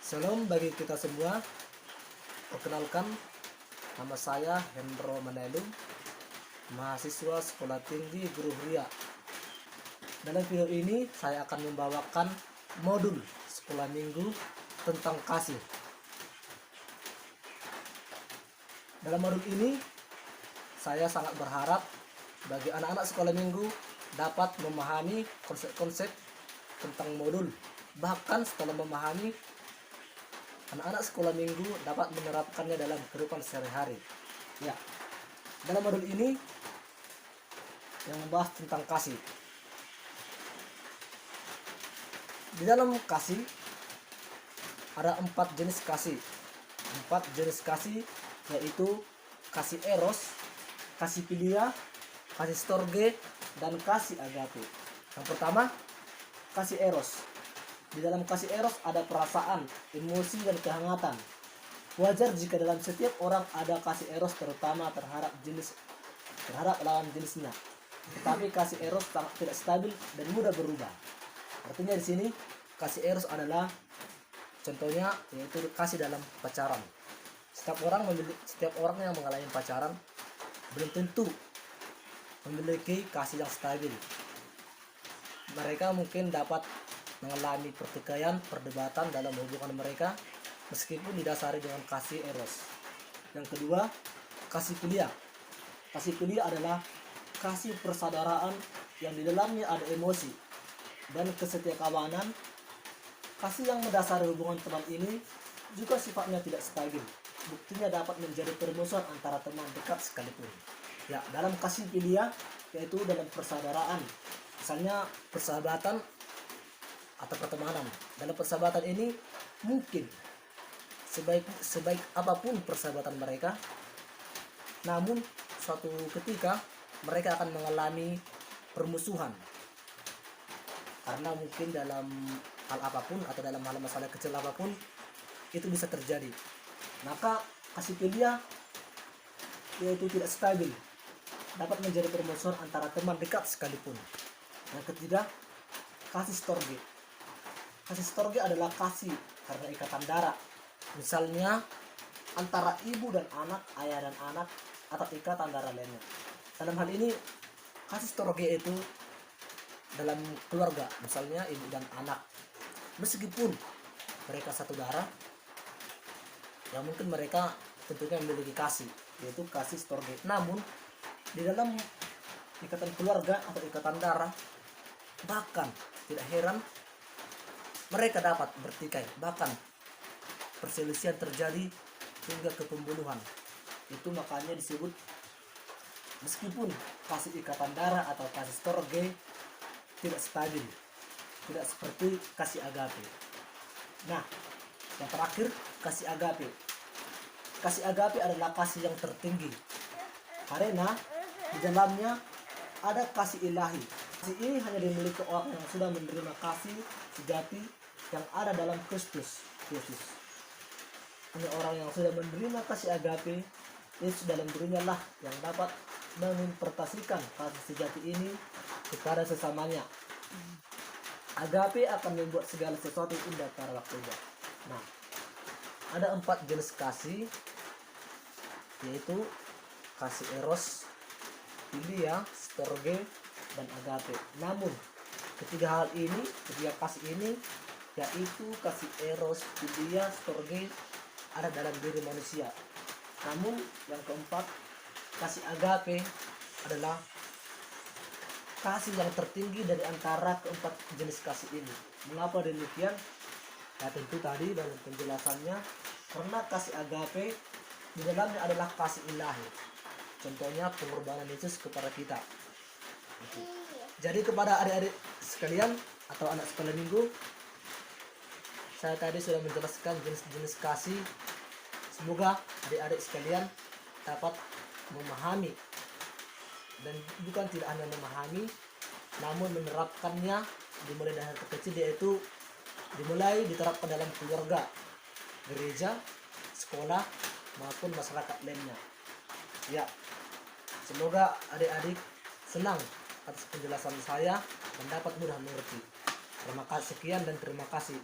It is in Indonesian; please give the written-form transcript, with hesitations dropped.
Salam bagi kita semua. Perkenalkan, nama saya Hendro Manelu, mahasiswa Sekolah Tinggi Guru Ria. Dalam video ini saya akan membawakan modul sekolah minggu tentang kasih. Dalam modul ini saya sangat berharap bagi anak-anak sekolah minggu dapat memahami konsep-konsep tentang modul. Bahkan setelah memahami, anak-anak sekolah minggu dapat menerapkannya dalam kehidupan sehari-hari. Ya, dalam modul ini yang membahas tentang kasih. Di dalam kasih ada 4 jenis kasih. 4 jenis kasih yaitu kasih eros, kasih philia, kasih storge, dan kasih agape. Yang pertama, kasih eros. Di dalam kasih eros ada perasaan, emosi, dan kehangatan. Wajar jika dalam setiap orang ada kasih eros, terutama terhadap lawan jenisnya. Tetapi kasih eros sangat tidak stabil dan mudah berubah. Artinya di sini kasih eros adalah contohnya yaitu kasih dalam pacaran. Setiap orang yang mengalami pacaran belum tentu memiliki kasih yang stabil. Mereka mungkin dapat mengalami pertikaian, perdebatan dalam hubungan mereka meskipun didasari dengan kasih eros. Yang kedua, kasih philia. Kasih philia adalah kasih persaudaraan yang di dalamnya ada emosi dan kesetiakawanan. Kasih yang mendasari hubungan teman ini juga sifatnya tidak stabil. Buktinya dapat menjadi permusuhan antara teman dekat sekalipun. Ya, dalam kasih philia yaitu dalam persaudaraan. Misalnya persahabatan atau pertemanan. Dalam persahabatan ini mungkin sebaik apapun persahabatan mereka, namun suatu ketika mereka akan mengalami permusuhan karena mungkin dalam hal apapun atau dalam hal masalah kecil apapun itu bisa terjadi. Maka kasih philia yaitu tidak stabil, dapat menjadi permusuhan antara teman dekat sekalipun. Yang ketiga, kasih storge. Kasih storge adalah kasih karena ikatan darah, misalnya antara ibu dan anak, ayah dan anak, atau ikatan darah lainnya. Dalam hal ini kasih storge itu dalam keluarga, misalnya ibu dan anak, meskipun mereka satu darah, ya mungkin mereka tentunya memiliki kasih, yaitu kasih storge. Namun di dalam ikatan keluarga atau ikatan darah, bahkan tidak heran mereka dapat bertikai, bahkan perselisihan terjadi hingga ke pembunuhan. Itu makanya disebut, meskipun kasih ikatan darah atau kasih storge tidak stabil, tidak seperti kasih agape. Nah, yang terakhir, kasih agape. Kasih agape adalah kasih yang tertinggi karena di dalamnya ada kasih ilahi. Kasih ini hanya dimiliki orang yang sudah menerima kasih sejati yang ada dalam Kristus Yesus. Hanya orang yang sudah menerima kasih agape Yesus dalam dirinya lah yang dapat menginterpretasikan kasih sejati ini kepada sesamanya. Agape akan membuat segala sesuatu indah pada waktunya. Nah, ada 4 jenis kasih, yaitu kasih eros, philia, storge, dan agape. Namun ketiga kasih ini yaitu kasih eros, philia, storge ada dalam diri manusia. Namun yang keempat, kasih agape adalah kasih yang tertinggi dari antara keempat jenis kasih ini. Mengapa demikian? Ya tentu tadi dalam penjelasannya, karena kasih agape di dalamnya adalah kasih ilahi. Contohnya pengorbanan Yesus kepada kita. Jadi kepada adik-adik sekalian atau anak sekolah minggu, saya tadi sudah menjelaskan jenis-jenis kasih. Semoga adik-adik sekalian dapat memahami, dan bukan tidak hanya memahami, namun menerapkannya dimulai dari hal kecil, yaitu dimulai diterapkan dalam keluarga, gereja, sekolah, maupun masyarakat lainnya. Ya, semoga adik-adik senang atas penjelasan saya dan dapat mudah mengerti. Terima kasih sekian dan terima kasih.